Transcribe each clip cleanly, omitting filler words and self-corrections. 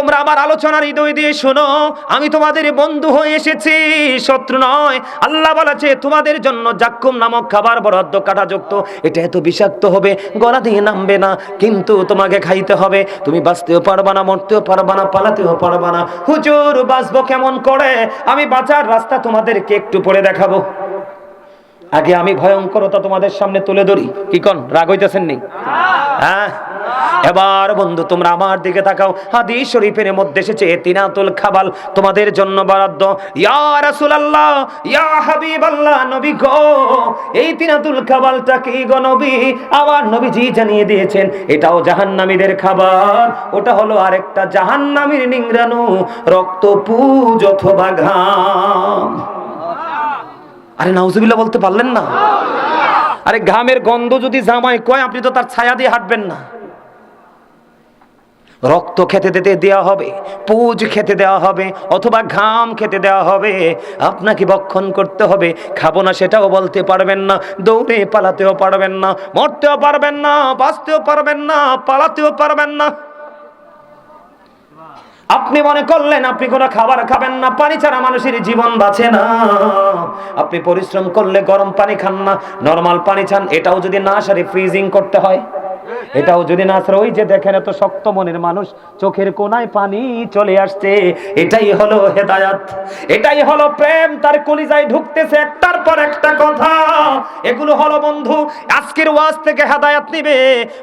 তোমরা আমার আলোচনার হৃদয় দিয়ে শোনো, আমি তোমাদের বন্ধু হয়ে এসেছি, শত্রু নয়। আল্লাহ বলেছে তোমাদের জন্য জাক্কুম নামক খাবার বরাদ্দ, কাঁটাযুক্ত। এটা এত বিষাক্ত হবে, গলা দিয়ে নামবে না, কিন্তু তোমাকে খাইতে হবে। তুমি বাঁচতেও পারবা না, মরতেও পারবা না, পালাতেও পারবা না। হুজুর বাঁচবো কেমন করে? আমি বাঁচার রাস্তা তোমাদেরকে একটু পরে দেখাবো। আগে আমি ভয়ঙ্করতা তোমাদের সামনে তুলে ধরি। কি কোন রাগ হইতেছেন নি? হ্যাঁ, এবার বন্ধু তোমরা আমার দিকে তাকাও। হাদিস শরীফের মধ্যে এসেছে তিনাতুল খাবাল তোমাদের জন্য বরাদ্দ। ইয়া রাসূলুল্লাহ, ইয়া হাবিবাল্লাহ, নবী গো, এই তিনাতুল খাবালটা কি গো নবী? আমার নবীজি জানিয়ে দিয়েছেন এটাও জাহান্নামীদের খাবার। ওটা হলো আরেকটা জাহান্নামীর নিংড়ানো রক্তপুঞ্জ অথবা ঘাম। আরে নাউজুবিল্লাহ বলতে পারলেন না? আরে ঘামের গন্ধ যদি জামাই কয়, আপনি তো তার ছায়া দিয়ে হাঁটবেন না। রক্ত খেতে দেওয়া হবে, পুজ খেতে দেওয়া হবে, অথবা ঘাম খেতে দেওয়া হবে। আপনাকে ভক্ষণ করতে হবে। খাবো না সেটাও বলতে পারবেন না, দৌড়ে পালাতেও পারবেন না, মরতেও পারবেন না, বাঁচতেও পারবেন না, পালাতেও পারবেন না। আপনি মনে করলেন আপনি কোনো খাবার খাবেন না, পানি ছাড়া মানুষের জীবন বাঁচে না। আপনি পরিশ্রম করলে গরম পানি খান না, নরমাল পানি খান। এটাও যদি না সারে ফ্রিজিং করতে হয়, এটাও যদি না সারে, ওই যে দেখেন এত শক্ত মনের মানুষ, চোখের কোনায় পানি চলে আসছে। এটাই হলো হেদায়াত, এটাই হলো প্রেম, তার কলিজায় ঢুকতেছে একটার পর একটা কথা। এগুলো হলো বন্ধু আজকের ওয়াজ থেকে হেদায়াত নিবে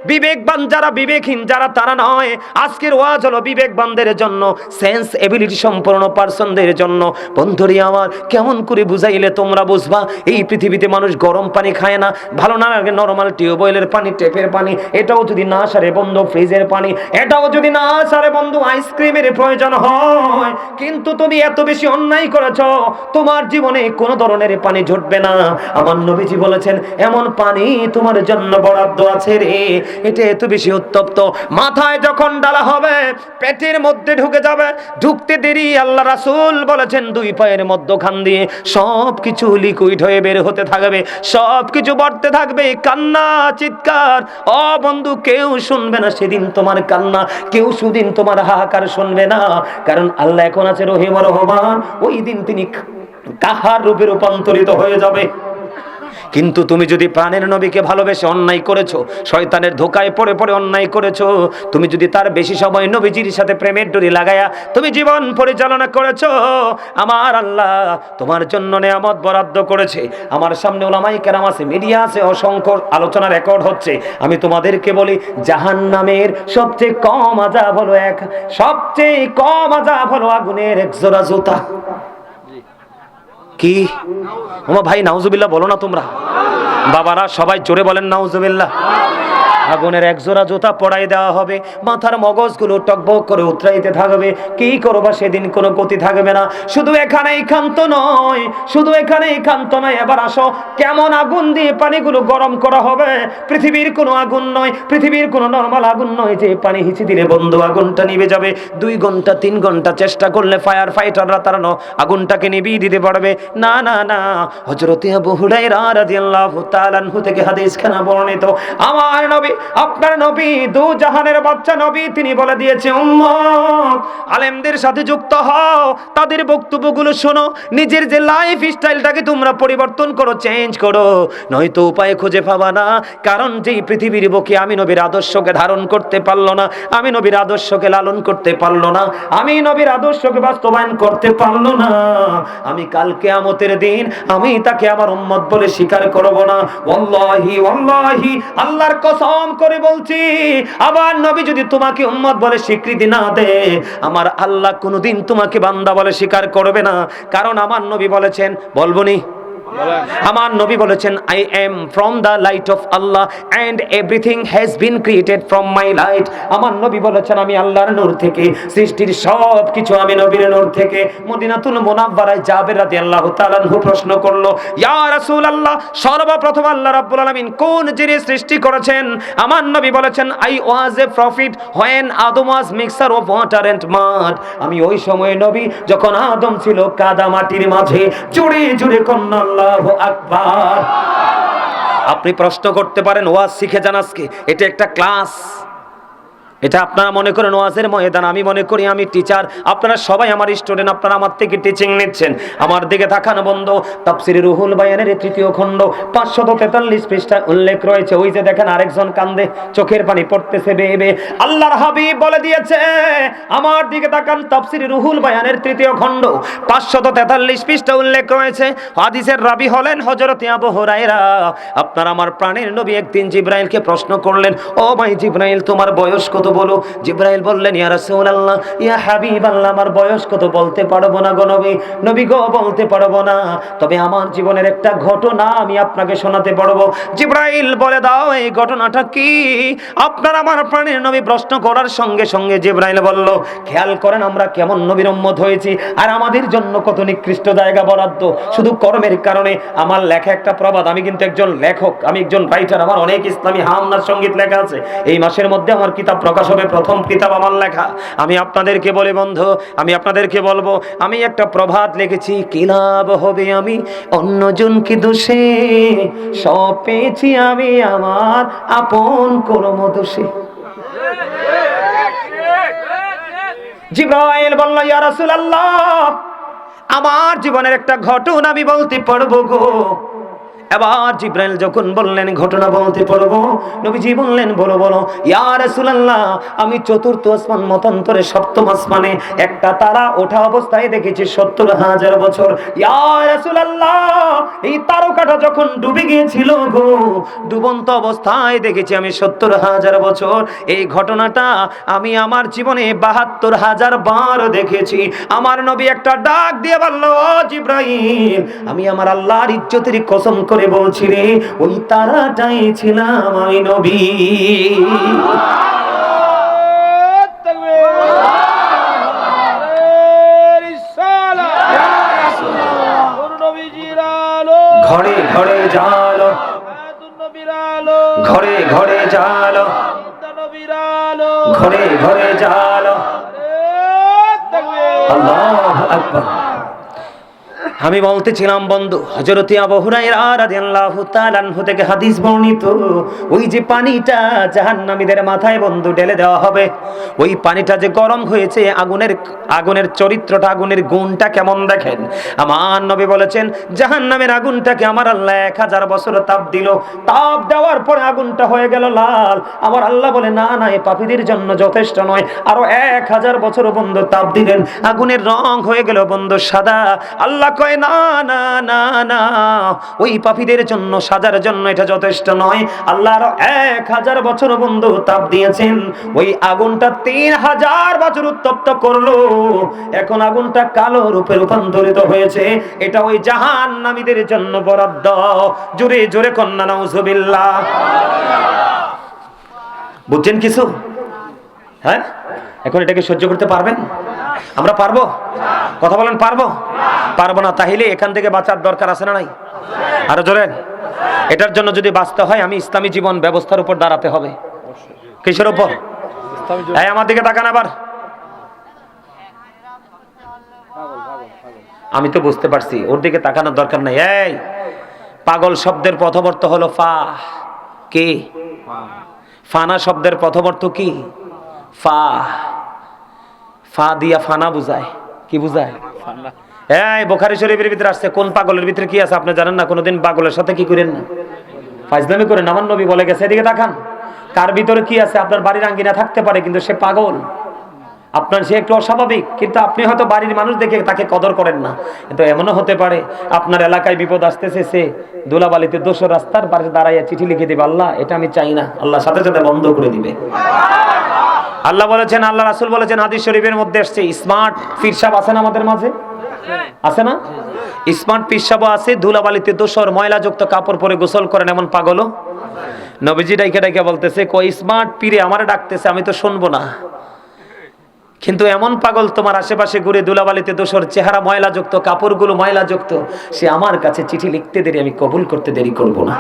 বিবেকবান যারা, বিবেকহীন যারা তারা নয়। আজকের ওয়াজ হলো বিবেকবানদের জন্য, সেন্স এবিলিটি সম্পন্ন পারসনদের জন্য। বন্ধুরি আমার, কেমন করে বুঝাইলে তোমরা বুঝবা? এই পৃথিবীতে মানুষ গরম পানি খায় না, ভালো না লাগে নরমাল টিউবওয়েলের পানি, টেপের পানি। এটাও যদি না সারে বন্ধু ফ্রিজের পানি, এটাও যদি না সারে বন্ধু আইসক্রিমের প্রয়োজন হয়। কিন্তু তুমি এত বেশি অন্যায় করেছো, তোমার জীবনে কোন ধরনের পানি ঝরবে না। আমার নবীজি বলেছেন এমন পানি তোমার জন্য বরাদ্দ আছে রে। এটা এত বেশি উত্তপ্ত, মাথায় যখন ডালা হবে পেটের মধ্যে ঢুকে যাবে, ঢুকতে দেরি আল্লাহ রাসূল বলেছেন দুই পায়ের মধ্যখান দিয়ে সব কিছু লিকুইড হয়ে বের হতে থাকবে, সব কিছু বাড়তে থাকবে, কান্না চিৎকার। ও বন্ধু, কেউ শুনবে না সেদিন তোমার কান্না, কেউ সেদিন তোমার হাহাকার শুনবে না। কারণ আল্লাহ এখন আছে রহিম রহমান, ওই দিন তিনি কাহার রূপে রূপান্তরিত হয়ে যাবে। কিন্তু তুমি যদি প্রাণের নবীকে ভালোবেসে অন্যায় করেছো, শয়তানের ধোকায় পড়ে পড়ে অন্যায় করেছো, তুমি যদি তার বেশি সময় নবীজির সাথে প্রেমের ডোরি লাগায়া তুমি জীবন পরিচালনা করেছো, আমার আল্লাহ তোমার জন্য নেয়ামত বরাদ্দ করেছে। আমার সামনে ওলামায়ে কেরাম আছে, মিডিয়া আছে, অসংখ্য আলোচনা রেকর্ড হচ্ছে। আমি তোমাদেরকে বলি জাহান্নামের সবচেয়ে কম আযাব হলো সবচেয়ে কম আযাব হলো আগুনের এক জোড়া জুতা। কি ওমা ভাই, নাউজুবিল্লাহ বলো না তোমরা? বাবারা সবাই জোরে বলেন নাউজুবিল্লাহ। আগুনের এক জোড়া জুতা পড়াই দেওয়া হবে, মাথার মগজগুলো টকবক করে উতরাইতে থাকবে। কি করবা সেদিন? কোনো গতি থাকবে না। শুধু এখানেই ক্ষান্ত নয়, শুধু এখানেই ক্ষান্ত নয়। এবার আসো, কেমন আগুন দিয়ে পানিগুলো গরম করা হবে। পৃথিবীর কোনো আগুন নয়, পৃথিবীর কোনো নরমাল আগুন নয় যে পানি হিচি দিলে বন্ধু আগুনটা নিভে যাবে। 2 ঘন্টা 3 ঘন্টা চেষ্টা করলে ফায়ার ফাইটাররা তারা আগুনটাকে নিভিয়ে দিতে পারবে না। না না, হযরত আবু হুরায়রা রাদিয়াল্লাহু তাআলা আনহু থেকে হাদিসখানা বর্ণিত। আমার নবী, আপনার নবী, দু জাহানের বাচ্চা নবী, তিনি বলে দিয়েছে উম্মত আলেমদের সাথে যুক্ত হও, তাদের বক্তব্যগুলো শোনো, নিজের যে লাইফ স্টাইলটাকে তোমরা পরিবর্তন করো, চেঞ্জ করো, নয়তো উপায় খুঁজে পাবা না। কারণ যেই পৃথিবীর বুকে আমি নবীর আদর্শকে ধারণ করতে পারলো না, আমি নবীর আদর্শকে লালন করতে পারলো না, আমি নবীর আদর্শকে বাস্তবায়ন করতে পারলো না, আমি কাল কিয়ামতের দিন আমি তাকে আমার উম্মত বলে স্বীকার করব না। ওয়াল্লাহি ওয়াল্লাহি, আল্লাহর কসম করে বলছি, আবার নবী যদি তোমাকে উম্মত বলে স্বীকৃতি না দেয়, আমার আল্লাহ কোনোদিন তোমাকে বান্দা বলে স্বীকার করবে না। কারণ আমার নবী বলেছেন, বলবনি? আমার নবী বলেছেন, I am from the light of Allah and everything has been created from my light। আমার নবী বলেছেন আমি আল্লাহর নূর থেকে, সৃষ্টির সব কিছু আমি নবীর নূর থেকে। মদিনাতুল মুনাওয়ারায় জাবের রাদিয়াল্লাহু তাআলা আনহু প্রশ্ন করলো, ইয়া রাসূলুল্লাহ, সর্বপ্রথম আল্লাহ রাব্বুল আলামিন কোন জিনিস সৃষ্টি করেছেন? আমার নবী বলেছেন, I was a prophet when Adam was mixture of water and mud। আমি ওই সময় নবী যখন আদম ছিল কাদা মাটির মাঝে। জুড়ে জুড়ে কন্যা আল্লাহু আকবার। আপনি প্রশ্ন করতে পারেন, ওয়াজ শিখে যান আজকে, এটা একটা ক্লাস। এটা আপনারা মনে করেন ওয়াজের ময়দান, আমি মনে করি আমি টিচার, আপনারা সবাই আমার স্টুডেন্ট, আপনারা আমার থেকে টিচিং নিচ্ছেন। আমার দিকে তাকানো বন্ধ। তাফসীরে রুহুল বায়ানের 3য় খণ্ড 543 পৃষ্ঠা উল্লেখ রয়েছে। ওই যে দেখেন আরেকজন কান্দে, চোখের পানি পড়তেছে বেয়ে বেয়ে। আল্লাহর হাবিব বলে দিয়েছে, আমার দিকে তাকান, তাফসীরে রুহুল বায়ানের 3য় খণ্ড 543 পৃষ্ঠা উল্লেখ রয়েছে। হাদিসের রাবী হলেন হযরত আবু হুরায়রা। আপনার আমার প্রাণের নবী একদিন জিবরাইলকে প্রশ্ন করলেন, ও ভাই জিবরাইল, তোমার বয়স কত বলো? জিবরাইল বললেন, ইয়া রাসূলুল্লাহ, ইয়া হাবিবাল্লাহ, আমার বয়স কত বলতে পারবো না গো নবী। নবী গো, বলতে পারবো না, তবে আমার জীবনের একটা ঘটনা আমি আপনাকে শোনাতে পারবো। জিবরাইল বলে দাও, এই ঘটনাটা কি? আপনার আমার প্রাণের নবী প্রশ্ন করার সঙ্গে সঙ্গে জিবরাইল বলল, খেয়াল করেন আমরা কেমন নবীর উম্মত হয়েছি, আর আমাদের জন্য কত নিকৃষ্ট জায়গা বরাদ্দ শুধু কর্মের কারণে। আমার লেখা একটা প্রবাদ, আমি কিন্তু একজন লেখক, আমি একজন রাইটার, আমার অনেক ইসলামী হামনার সঙ্গীত লেখা আছে। এই মাসের মধ্যে আমার কিতাব প্রকাশ হবে, প্রথম কিতাব আমার লেখা। আমি আপনাদেরকে বলি বন্ধু, আমি আপনাদেরকে বলবো, আমি একটা প্রভাত লিখেছি, কি লাভ হবে আমি অন্যজনকে দোষে, সব পেয়েছি আমি আমার আপন কর্ম দোষে। জিবরাইল বলল, ইয়া রাসূলুল্লাহ, আমার জীবনের একটা ঘটনা আমি বলতে পারবো গো। এবার জিবরাইল যখন বললেন ঘটনা বলতে পারবো, নবীজি বললেন, বলো বলো। ইয়া রাসূলুল্লাহ, আমি 4র্থ আসমান মতান্তরে 7ম আসমানে একটা তারা ওঠা অবস্থায় দেখেছি 70,000 বছর। ইয়া রাসূলুল্লাহ, এই তারকাটা যখন ডুবে গিয়েছিল গো, ডুবন্ত অবস্থায় দেখেছি আমি 70,000 বছর। এই ঘটনাটা আমি আমার জীবনে 72,000 বার দেখেছি। আমার নবী একটা ডাক দিয়ে বলল, ও জিবরাইল, আমি আমার আল্লাহর ইজ্জতের কসম করে বলছি রে, ওই তারাটাই ছিলাম আমি নবী। ঘরে ঘরে জালো, ঘরে ঘরে জালো, ঘরে ঘরে জালো, আল্লাহু আকবার। আমি বলতেছিলাম বন্ধু, হযরত আবু হুরায়রা রাদিয়াল্লাহু তাআলা আনহু থেকে হাদিস বর্ণিত, ওই যে পানিটা জাহান্নামীদের মাথায় বন্ধু ঢেলে দেওয়া হবে, ওই পানিটা যে গরম হয়েছে, আগুনের চরিত্রটা, আগুনের গুণটা কেমন দেখেন। আমার নবী বলেছেন, জাহান্নামের আগুনটাকে আমার আল্লাহ 1000 বছর তাপ দিল, তাপ দেওয়ার পরে আগুনটা হয়ে গেল লাল। আমার আল্লাহ বলে, না না, এই পাপীদের জন্য যথেষ্ট নয়, আরো 1000 বছর বন্ধু তাপ দিলেন, আগুনের রং হয়ে গেল বন্ধু সাদা। আল্লাহ কয়, না না না না, ওই পাপীদের জন্য, সাজার জন্য এটা যথেষ্ট নয়। আল্লাহ আরো 1000 বছর বন্ধু তাপ দিয়েছেন, ওই আগুনটা 3000 বছর উত্তপ্ত করলো, এখন আগুনটা কালো রূপে রূপান্তরিত হয়েছে। এটা ওই জাহান্নামীদের জন্য বরাদ্দ। জোরে জোরে কন্যা নাউজুবিল্লাহ। বুঝছেন কিছু? হ্যাঁ, এখন এটাকে সহ্য করতে পারবেন? আমরা পারবো? কথা বলেন, পারবো? পারবো না, তাহলে এখান থেকে বাঁচার দরকার আছে না নাই? আরো জোরে। এটার জন্য যদি বাঁচতে হয়, আমি ইসলামী জীবন ব্যবস্থার উপর দাঁড়াতে হবে। কিসের উপর? এই আমার দিকে তাকান আবার। আমি তো বুঝতে পারছি, ওর দিকে তাকানোর দরকার নাই। এই পাগল শব্দের প্রথম অর্থ হলো ফা। কি? ফানা শব্দের প্রথম অর্থ কি? ফা। ফা দিয়া ফানা বুঝায়। কি বুঝায়? এই বুখারী শরীফের ভিতরে আসছে, কোন পাগলের ভিতরে কি আছে আপনি জানেন না? কোনদিন পাগলের সাথে কি করেন না? ফাজলামি করেন। আমার নবী বলে গেছে, এদিকে তাকান, কার ভিতরে কি আছে? আপনার বাড়ির আঙ্গিনা থাকতে পারে, কিন্তু সে পাগল, আপনার সে একটু অস্বাভাবিক, কিন্তু আপনি হয়তো বাড়ির মানুষ দেখে তাকে কদর করেন না। কিন্তু এমনও হতে পারে আপনার এলাকায় বিপদ আসতেছে, সে ধুলাবালিতে দোষর রাস্তার পাশে দাঁড়াইয়া চিঠি লিখে দিবে, আল্লাহ এটা আমি চাই না, আল্লাহ সাথে সাথে বন্ধ করে দিবে। আল্লাহ বলেছেন, আল্লাহ রাসূল বলেছেন, হাদিস শরীফের মধ্যে আসছে, স্মার্ট ফিরসাব আছে না আমাদের মাঝে? আছে না? স্মার্ট পিসাব আছে, ধুলাবালিতে দোষর ময়লাযুক্ত কাপড় পরে গোসল করেন এমন পাগলও। নবীজি ডাইকা ডাইকা বলতেছে, কই স্মার্ট পীরে আমারে ডাকতেছে, আমি তো শুনবো না, কিন্তু এমন পাগল তোমার আশেপাশে ঘুরে ধুলাবালিতে দোষর, চেহারা ময়লাযুক্ত, কাপড়গুলো ময়লাযুক্ত, সে আমার কাছে চিঠি লিখতে দেরি, আমি কবুল করতে দেরি করব না।